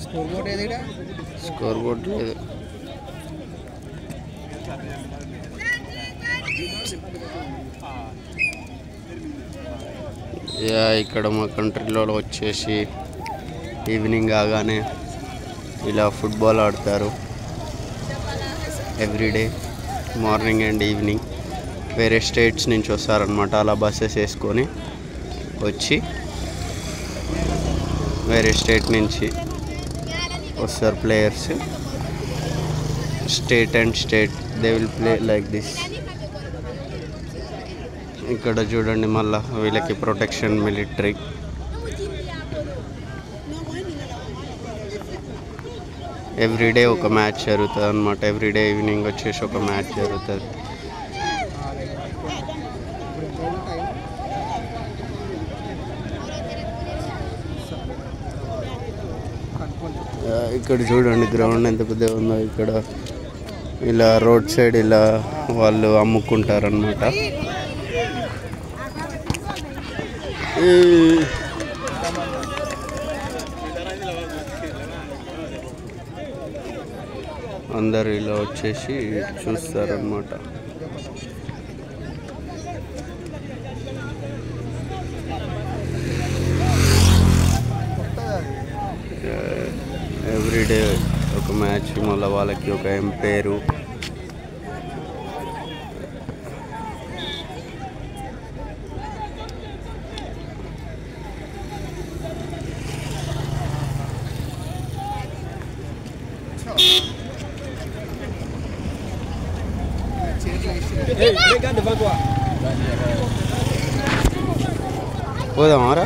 Score board లేదు. ఇక్కడ మా కంట్రీలో వచ్చేసి ఈవినింగ్ కాగానే ఇలా ఫుట్బాల్ ఆడతారు. ఎవ్రీడే మార్నింగ్ అండ్ ఈవినింగ్ వేరే స్టేట్స్ నుంచి వస్తారనమాట. అలా బస్సెస్ వేసుకొని వచ్చి వేరే స్టేట్ నుంచి వస్తారు players. State and state they will play like this. ఇక్కడ చూడండి మళ్ళా వీళ్ళకి ప్రొటెక్షన్ మిలిటరీ. ఎవ్రీడే ఒక మ్యాచ్ జరుగుతుంది అనమాట. ఎవ్రీడే ఈవినింగ్ వచ్చేసి ఒక మ్యాచ్ జరుగుతుంది. ఇక్కడ చూడండి గ్రౌండ్ ఎంత పెద్దగా ఉందో. ఇక్కడ ఇలా రోడ్ సైడ్ ఇలా వాళ్ళు అమ్ముకుంటారనమాట. అందరు ఇలా వచ్చేసి చూస్తారనమాట. ఎవ్రీడే ఒక మ్యాచ్, మళ్ళీ వాళ్ళకి ఒక ఎంపైరు. పోదామారా?